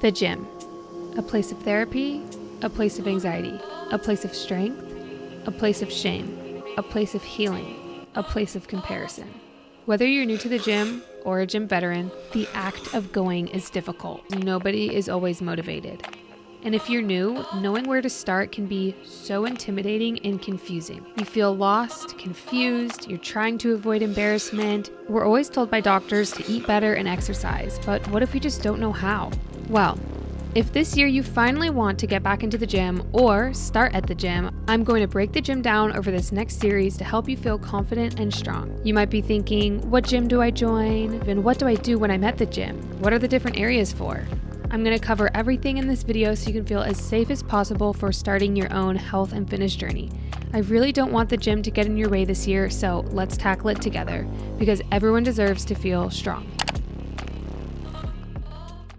The gym. A place of therapy, a place of anxiety, a place of strength, a place of shame, a place of healing, a place of comparison. Whether you're new to the gym or a gym veteran, the act of going is difficult. Nobody is always motivated. And if you're new, knowing where to start can be so intimidating and confusing. You feel lost, confused, you're trying to avoid embarrassment. We're always told by doctors to eat better and exercise, but what if we just don't know how? Well, if this year you finally want to get back into the gym or start at the gym, I'm going to break the gym down over this next series to help you feel confident and strong. You might be thinking, what gym do I join? And what do I do when I'm at the gym? What are the different areas for? I'm going to cover everything in this video so you can feel as safe as possible for starting your own health and fitness journey. I really don't want the gym to get in your way this year, so let's tackle it together because everyone deserves to feel strong.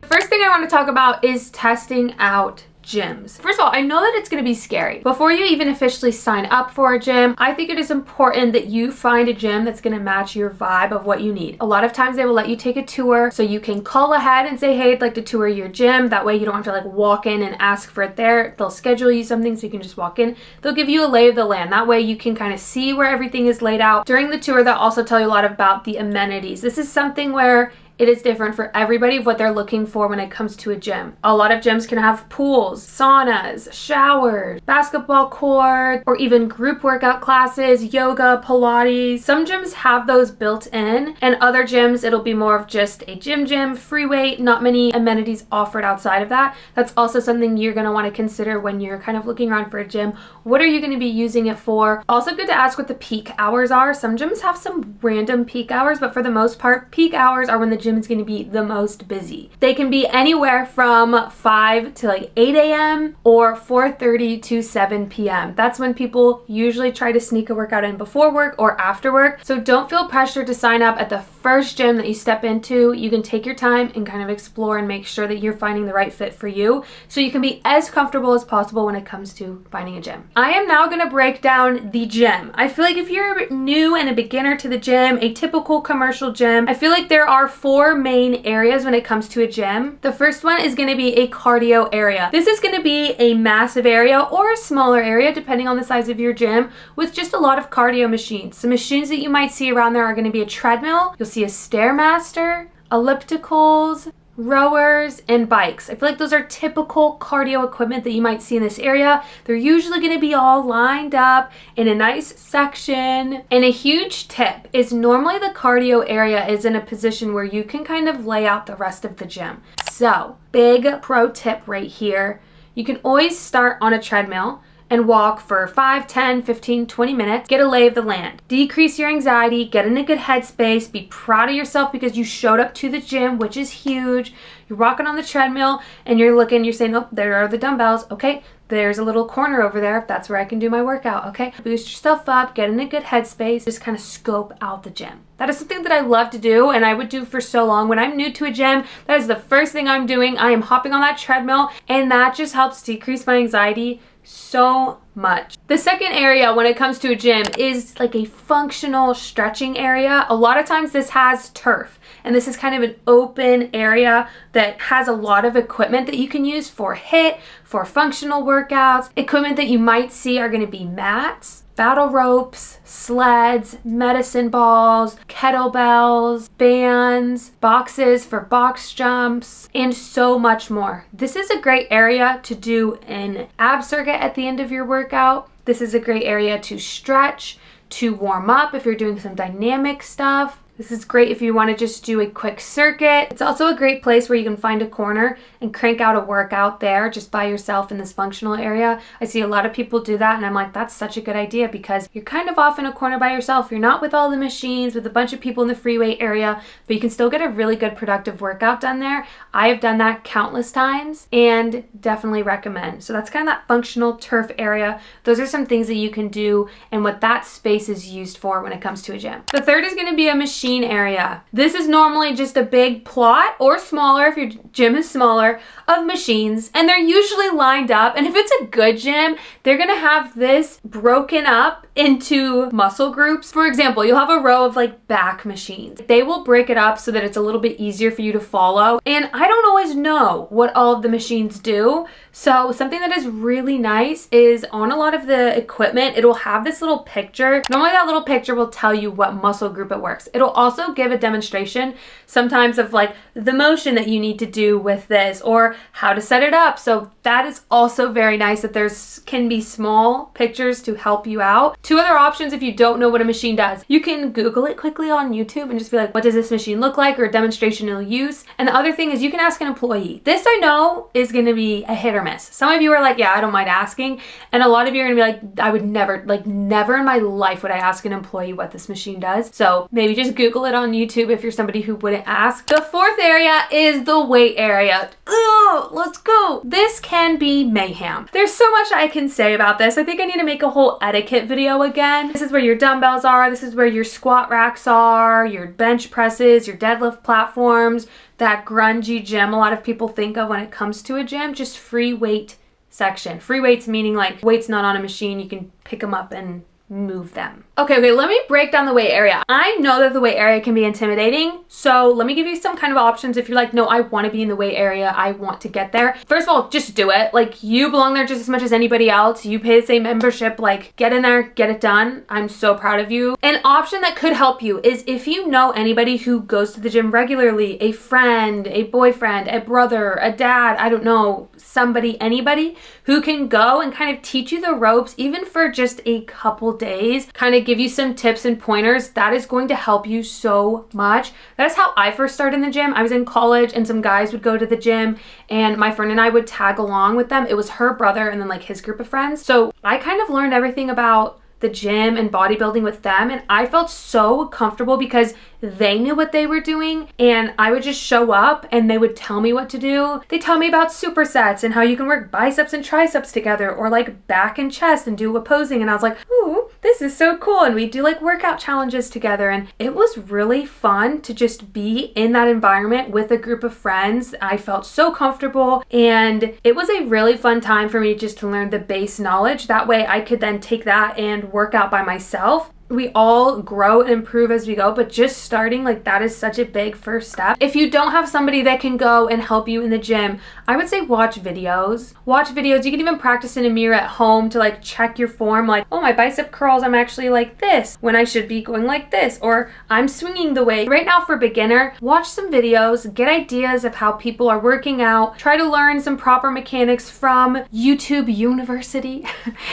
First thing I want to talk about is testing out gyms. First of all, I know that it's going to be scary. Before you even officially sign up for a gym, I think it is important that you find a gym that's going to match your vibe of what you need. A lot of times they will let you take a tour, so you can call ahead and say, hey, I'd like to tour your gym. That way you don't have to walk in and ask for it there. They'll schedule you something so you can just walk in. They'll give you a lay of the land. That way you can kind of see where everything is laid out. During the tour, they'll also tell you a lot about the amenities. This is something where it is different for everybody of what they're looking for when it comes to a gym. A lot of gyms can have pools, saunas, showers, basketball courts, or even group workout classes, yoga, Pilates. Some gyms have those built in, and other gyms, it'll be more of just a gym, free weight, not many amenities offered outside of that. That's also something you're going to want to consider when you're kind of looking around for a gym. What are you going to be using it for? Also good to ask what the peak hours are. Some gyms have some random peak hours, but for the most part, peak hours are when the gym is going to be the most busy. They can be anywhere from 5 to 8 a.m. or 4:30 to 7 p.m. That's when people usually try to sneak a workout in before work or after work. So don't feel pressured to sign up at the first gym that you step into. You can take your time and kind of explore and make sure that you're finding the right fit for you so you can be as comfortable as possible when it comes to finding a gym. I am now going to break down the gym. I feel like if you're new and a beginner to the gym, a typical commercial gym, I feel like there are four main areas when it comes to a gym. The first one is going to be a cardio area. This is going to be a massive area or a smaller area depending on the size of your gym with just a lot of cardio machines. Some machines that you might see around there are going to be a treadmill, you'll see a Stairmaster, ellipticals, rowers, and bikes. I feel like those are typical cardio equipment that you might see in this area. They're usually going to be all lined up in a nice section. And a huge tip is normally the cardio area is in a position where you can kind of lay out the rest of the gym. So, big pro tip right here. You can always start on a treadmill and walk for 5, 10, 15, 20 minutes, get a lay of the land. Decrease your anxiety, get in a good headspace, be proud of yourself because you showed up to the gym, which is huge. You're walking on the treadmill and you're looking, you're saying, oh, there are the dumbbells. Okay, there's a little corner over there. That's where I can do my workout. Okay, boost yourself up, get in a good headspace, just kind of scope out the gym. That is something that I love to do and I would do for so long. When I'm new to a gym, that is the first thing I'm doing. I am hopping on that treadmill and that just helps decrease my anxiety so much. The second area when it comes to a gym is like a functional stretching area. A lot of times this has turf and this is kind of an open area that has a lot of equipment that you can use for HIIT, for functional workouts. Equipment that you might see are going to be mats, battle ropes, sleds, medicine balls, kettlebells, bands, boxes for box jumps, and so much more. This is a great area to do an ab circuit at the end of your workout. This is a great area to stretch, to warm up if you're doing some dynamic stuff. This is great if you want to just do a quick circuit. It's also a great place where you can find a corner and crank out a workout there just by yourself in this functional area. I see a lot of people do that and I'm like, that's such a good idea because you're kind of off in a corner by yourself. You're not with all the machines, with a bunch of people in the free weight area, but you can still get a really good productive workout done there. I have done that countless times and definitely recommend. So that's kind of that functional turf area. Those are some things that you can do and what that space is used for when it comes to a gym. The third is going to be a machine machine area. This is normally just a big plot, or smaller if your gym is smaller, of machines, and they're usually lined up. And if it's a good gym, they're gonna have this broken up into muscle groups. For example, you'll have a row of like back machines. They will break it up so that it's a little bit easier for you to follow. And I don't always know what all of the machines do. So something that is really nice is on a lot of the equipment, it'll have this little picture. Normally that little picture will tell you what muscle group it works. It'll also give a demonstration sometimes of like the motion that you need to do with this or how to set it up. So that is also very nice that there's can be small pictures to help you out. Two other options if you don't know what a machine does. You can Google it quickly on YouTube and just be like, what does this machine look like, or a demonstrational use. And the other thing is you can ask an employee. This I know is going to be a hit or miss. Some of you are like, yeah, I don't mind asking. And a lot of you are going to be like, I would never, like never in my life would I ask an employee what this machine does. So maybe just Google it on YouTube if you're somebody who wouldn't ask. The fourth area is the weight area. Ugh, let's go. This can be mayhem. There's so much I can say about this. I think I need to make a whole etiquette video again. This is where your dumbbells are. This is where your squat racks are, your bench presses, your deadlift platforms, that grungy gym a lot of people think of when it comes to a gym, just free weight section. Free weights meaning like weights not on a machine, you can pick them up and move them. Okay, let me break down the weight area. I know that the weight area can be intimidating, so let me give you some kind of options if you're like, no, I want to be in the weight area, I want to get there. First of all, just do it. Like, you belong there just as much as anybody else. You pay the same membership, like get in there, get it done. I'm so proud of you. An option that could help you is if you know anybody who goes to the gym regularly, a friend, a boyfriend, a brother, a dad, I don't know, somebody, anybody who can go and kind of teach you the ropes, even for just a couple days, kind of give you some tips and pointers. That is going to help you so much. That is how I first started in the gym. I was in college and some guys would go to the gym and my friend and I would tag along with them. It was her brother and then like his group of friends. So I kind of learned everything about the gym and bodybuilding with them, and I felt so comfortable because they knew what they were doing, and I would just show up and they would tell me what to do. They tell me about supersets and how you can work biceps and triceps together, or like back and chest and do opposing, and I was like, ooh, this is so cool. And we do like workout challenges together, and it was really fun to just be in that environment with a group of friends. I felt so comfortable, and it was a really fun time for me just to learn the base knowledge. That way I could then take that and work out by myself. We all grow and improve as we go, but just starting, like, that is such a big first step. If you don't have somebody that can go and help you in the gym, I would say watch videos. Watch videos. You can even practice in a mirror at home to like check your form, like, oh, my bicep curls, I'm actually like this when I should be going like this, or I'm swinging the weight. Right now for beginner, watch some videos, get ideas of how people are working out, try to learn some proper mechanics from YouTube University.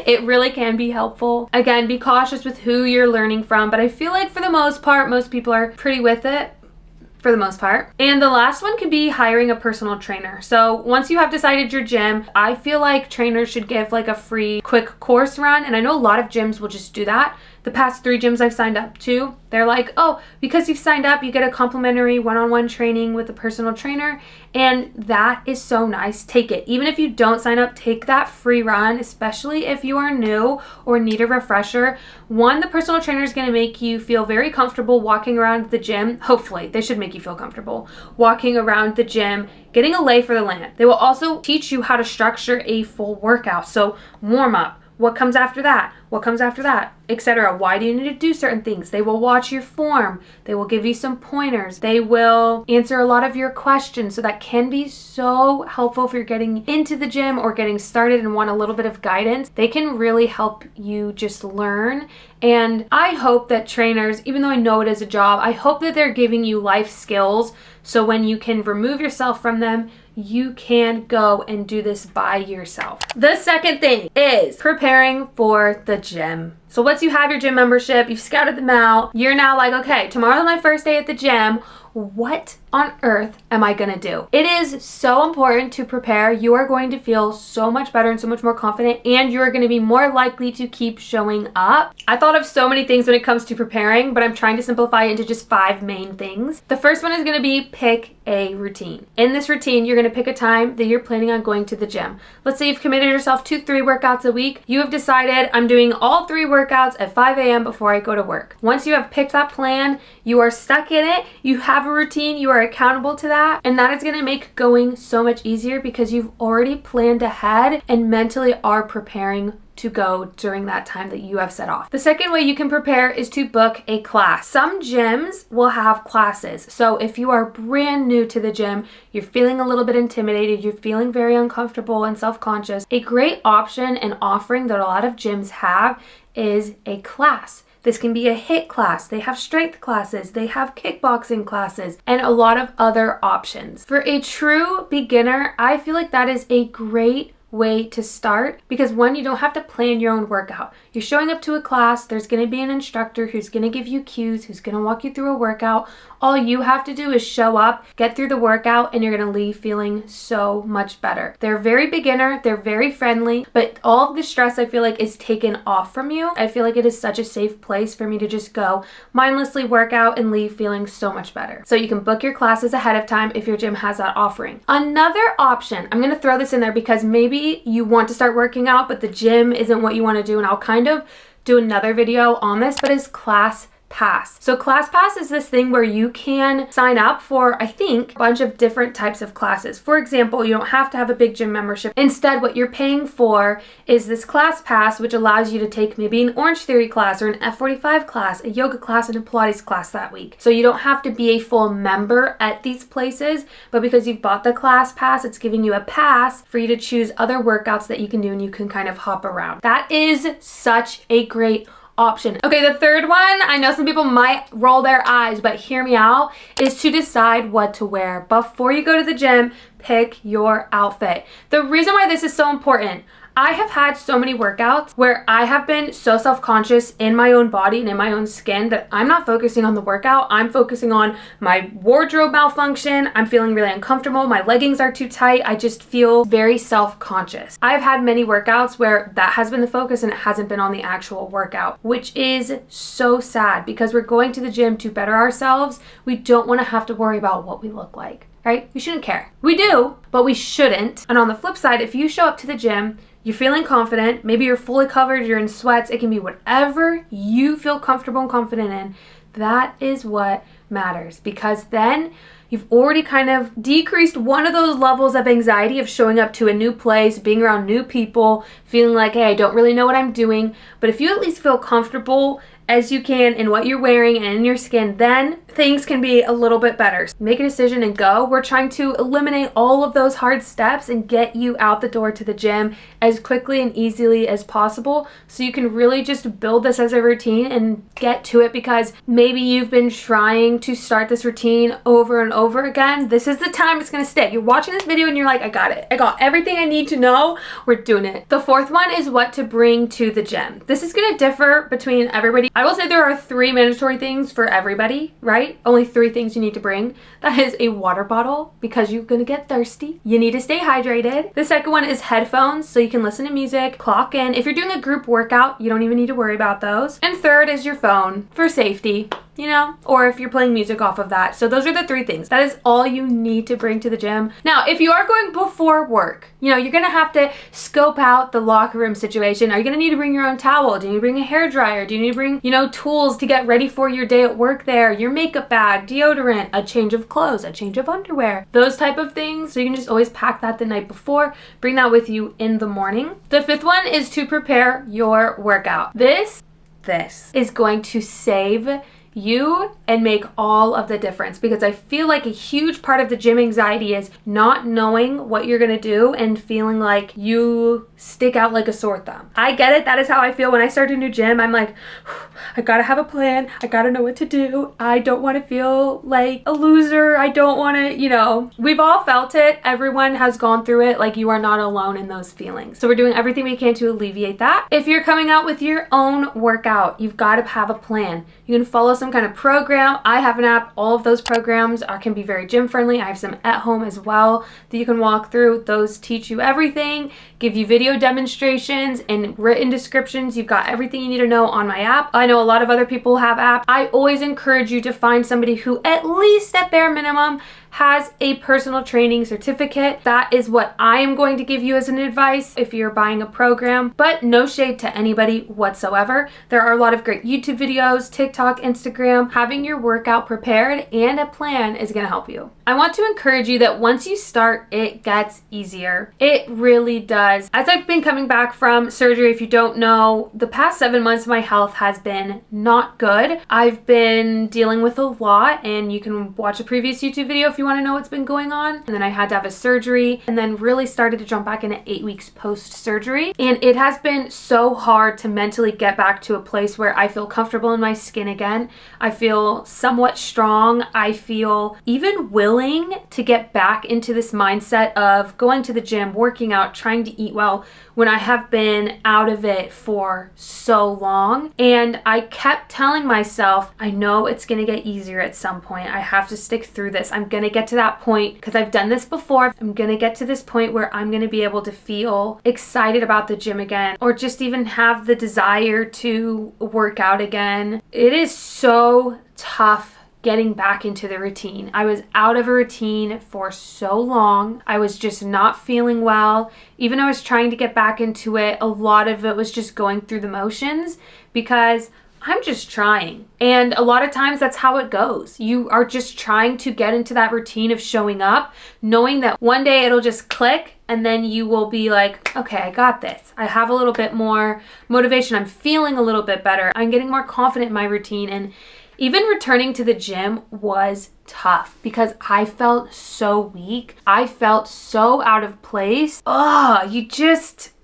It really can be helpful. Again, be cautious with who you're learning from, but I feel like for the most part, most people are pretty with it. For the most part. And the last one could be hiring a personal trainer. So once you have decided your gym, I feel like trainers should give like a free quick course run. And I know a lot of gyms will just do that. The past 3 gyms I've signed up to, they're like, oh, because you've signed up, you get a complimentary one-on-one training with a personal trainer. And that is so nice. Take it. Even if you don't sign up, take that free run, especially if you are new or need a refresher. One, the personal trainer is going to make you feel very comfortable walking around the gym. Hopefully, they should make you feel comfortable walking around the gym, getting a lay for the land. They will also teach you how to structure a full workout. So warm up. What comes after that? What comes after that? Etc. Why do you need to do certain things? They will watch your form. They will give you some pointers. They will answer a lot of your questions. So that can be so helpful if you're getting into the gym or getting started and want a little bit of guidance. They can really help you just learn. And I hope that trainers, even though I know it is a job, I hope that they're giving you life skills so when you can remove yourself from them, you can go and do this by yourself. The second thing is preparing for the gym. So once you have your gym membership, you've scouted them out, you're now like, okay, tomorrow's my first day at the gym. What on earth am I gonna do? It is so important to prepare. You are going to feel so much better and so much more confident, and you're gonna be more likely to keep showing up. I thought of so many things when it comes to preparing, but I'm trying to simplify it into just 5 main things. The first one is gonna be pick a routine. In this routine, you're gonna pick a time that you're planning on going to the gym. Let's say you've committed yourself to 3 workouts a week. You have decided, I'm doing all 3 workouts at 5 a.m. before I go to work. Once you have picked that plan, you are stuck in it, you have a routine, you are accountable to that, and that is gonna make going so much easier because you've already planned ahead and mentally are preparing to go during that time that you have set off. The second way you can prepare is to book a class. Some gyms will have classes. So if you are brand new to the gym, you're feeling a little bit intimidated, you're feeling very uncomfortable and self-conscious, a great option and offering that a lot of gyms have is a class. This can be a HIIT class, they have strength classes, they have kickboxing classes, and a lot of other options. For a true beginner, I feel like that is a great way to start because one, you don't have to plan your own workout. You're showing up to a class, there's going to be an instructor who's going to give you cues, who's going to walk you through a workout. All you have to do is show up, get through the workout, and you're going to leave feeling so much better. They're very beginner, they're very friendly, but all of the stress I feel like is taken off from you. I feel like it is such a safe place for me to just go mindlessly work out and leave feeling so much better. So you can book your classes ahead of time if your gym has that offering. Another option, I'm going to throw this in there because maybe you want to start working out, but the gym isn't what you want to do, and I'll kind of do another video on this, but is Class Pass. So Class Pass is this thing where you can sign up for, I think, a bunch of different types of classes. For example, you don't have to have a big gym membership. Instead, what you're paying for is this Class Pass, which allows you to take maybe an Orange Theory class or an F45 class, a yoga class, and a Pilates class that week. So you don't have to be a full member at these places, but because you've bought the Class Pass, it's giving you a pass for you to choose other workouts that you can do and you can kind of hop around. That is such a great option. Okay, the third one, I know some people might roll their eyes, but hear me out, is to decide what to wear. Before you go to the gym, pick your outfit. The reason why this is so important, I have had so many workouts where I have been so self-conscious in my own body and in my own skin that I'm not focusing on the workout. I'm focusing on my wardrobe malfunction. I'm feeling really uncomfortable. My leggings are too tight. I just feel very self-conscious. I've had many workouts where that has been the focus and it hasn't been on the actual workout, which is so sad because we're going to the gym to better ourselves. We don't want to have to worry about what we look like, right? We shouldn't care. We do, but we shouldn't. And on the flip side, if you show up to the gym, you're feeling confident, maybe you're fully covered, you're in sweats, it can be whatever you feel comfortable and confident in. That is what matters because then you've already kind of decreased one of those levels of anxiety of showing up to a new place, being around new people, feeling like, hey, I don't really know what I'm doing. But if you at least feel comfortable as you can in what you're wearing and in your skin, then things can be a little bit better. Make a decision and go. We're trying to eliminate all of those hard steps and get you out the door to the gym as quickly and easily as possible so you can really just build this as a routine and get to it because maybe you've been trying to start this routine over and over again. This is the time it's going to stick. You're watching this video and you're like, I got it. I got everything I need to know. We're doing it. The fourth one is what to bring to the gym. This is going to differ between everybody. I will say there are 3 mandatory things for everybody, right? Only 3 things you need to bring. That is a water bottle because you're gonna get thirsty. You need to stay hydrated. The second one is headphones so you can listen to music, clock in. If you're doing a group workout, you don't even need to worry about those. And third is your phone for safety, you know, or if you're playing music off of that. So those are the 3 things. That is all you need to bring to the gym. Now, if you are going before work, you know, you're gonna have to scope out the locker room situation. Are you gonna need to bring your own towel? Do you need to bring a hair dryer? Do you need to bring, you know, tools to get ready for your day at work there? Your makeup bag, deodorant, a change of clothes, a change of underwear, those type of things. So you can just always pack that the night before, bring that with you in the morning. The 5th one is to prepare your workout. This is going to save you and make all of the difference because I feel like a huge part of the gym anxiety is not knowing what you're gonna do and feeling like you stick out like a sore thumb. I get it. That is how I feel when I start a new gym. I'm like, I gotta have a plan. I gotta know what to do. I don't want to feel like a loser. I don't want to, you know, we've all felt it. Everyone has gone through it. Like, you are not alone in those feelings. So we're doing everything we can to alleviate that. If you're coming out with your own workout, you've got to have a plan. You can follow some some kind of program, I have an app. All of those programs can be very gym friendly. I have some at home as well that you can walk through. Those teach you everything, give you video demonstrations and written descriptions. You've got everything you need to know on my app. I know a lot of other people have apps. I always encourage you to find somebody who at least at bare minimum has a personal training certificate. That is what I am going to give you as an advice if you're buying a program, but no shade to anybody whatsoever. There are a lot of great YouTube videos, TikTok, Instagram. Having your workout prepared and a plan is gonna help you. I want to encourage you that once you start, it gets easier. It really does. As I've been coming back from surgery, if you don't know, the past 7 months my health has been not good. I've been dealing with a lot, and you can watch a previous YouTube video if you want to know what's been going on. And then I had to have a surgery and then really started to jump back into 8 weeks post-surgery. And it has been so hard to mentally get back to a place where I feel comfortable in my skin again. I feel somewhat strong. I feel even willing to get back into this mindset of going to the gym, working out, trying to eat well when I have been out of it for so long. And I kept telling myself, I know it's gonna get easier at some point. I have to stick through this. I'm gonna get to that point because I've done this before. I'm gonna get to this point where I'm gonna be able to feel excited about the gym again, or just even have the desire to work out again. It is so tough getting back into the routine. I was out of a routine for so long. I was just not feeling well. Even though I was trying to get back into it, a lot of it was just going through the motions because I'm just trying. And a lot of times that's how it goes. You are just trying to get into that routine of showing up, knowing that one day it'll just click and then you will be like, okay, I got this. I have a little bit more motivation. I'm feeling a little bit better. I'm getting more confident in my routine. And even returning to the gym was tough because I felt so weak. I felt so out of place.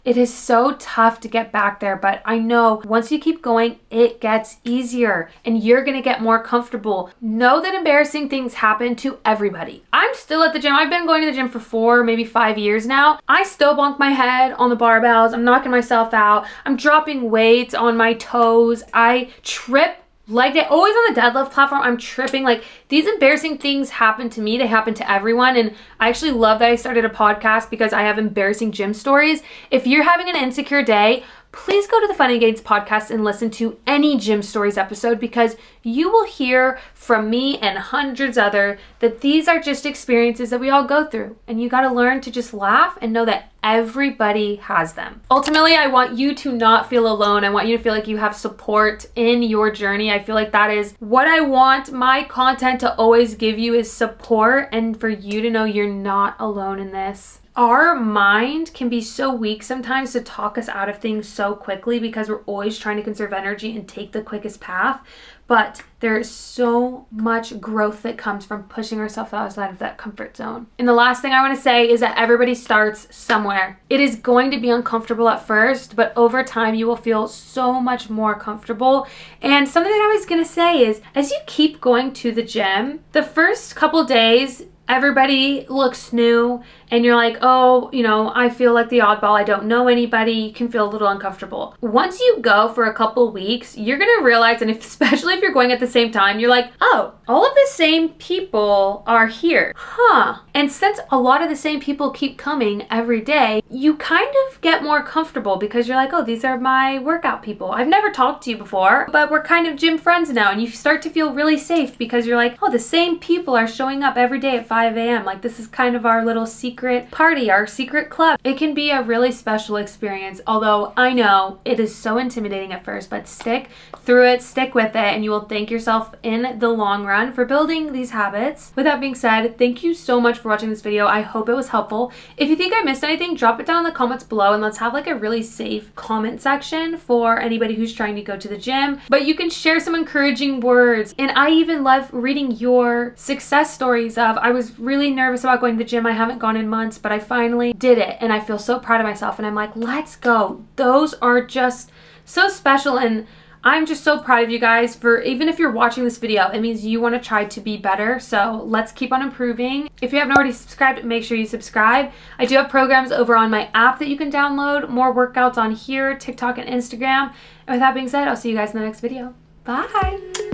It is so tough to get back there, but I know once you keep going, it gets easier and you're gonna get more comfortable. Know that embarrassing things happen to everybody. I'm still at the gym. I've been going to the gym for 4, maybe 5 years now. I still bonk my head on the barbells. I'm knocking myself out. I'm dropping weights on my toes. I trip leg day, always on the deadlift platform. I'm tripping. Like, these embarrassing things happen to me. They happen to everyone. And I actually love that I started a podcast because I have embarrassing gym stories. If you're having an insecure day, please go to the Fun and Gains podcast and listen to any gym stories episode because you will hear from me and hundreds other that these are just experiences that we all go through. And you got to learn to just laugh and know that everybody has them. Ultimately, I want you to not feel alone. I want you to feel like you have support in your journey. I feel like that is what I want my content to always give you, is support, and for you to know you're not alone in this. Our mind can be so weak sometimes to talk us out of things so quickly because we're always trying to conserve energy and take the quickest path. But there is so much growth that comes from pushing ourselves outside of that comfort zone. And the last thing I want to say is that everybody starts somewhere. It is going to be uncomfortable at first, but over time you will feel so much more comfortable. And something that I was going to say is, as you keep going to the gym, the first couple days, everybody looks new and you're like, oh, you know, I feel like the oddball. I don't know anybody. You can feel a little uncomfortable. Once you go for a couple weeks, you're going to realize, and especially if you're going at the same time, you're like, oh, all of the same people are here. Huh. And since a lot of the same people keep coming every day, you kind of get more comfortable because you're like, oh, these are my workout people. I've never talked to you before, but we're kind of gym friends now. And you start to feel really safe because you're like, oh, the same people are showing up every day at 5 a.m. Like, this is kind of our little secret party, our secret club. It can be a really special experience, although I know it is so intimidating at first, but stick through it, stick with it, and you will thank yourself in the long run for building these habits. With that being said, thank you so much for watching this video. I hope it was helpful. If you think I missed anything, drop it down in the comments below and let's have like a really safe comment section for anybody who's trying to go to the gym. But you can share some encouraging words. And I even love reading your success stories of, I was really nervous about going to the gym. I haven't gone in months, but I finally did it. And I feel so proud of myself. And I'm like, let's go. Those are just so special. And I'm just so proud of you guys for, even if you're watching this video, it means you want to try to be better. So let's keep on improving. If you haven't already subscribed, make sure you subscribe. I do have programs over on my app that you can download, more workouts on here, TikTok and Instagram. And with that being said, I'll see you guys in the next video. Bye.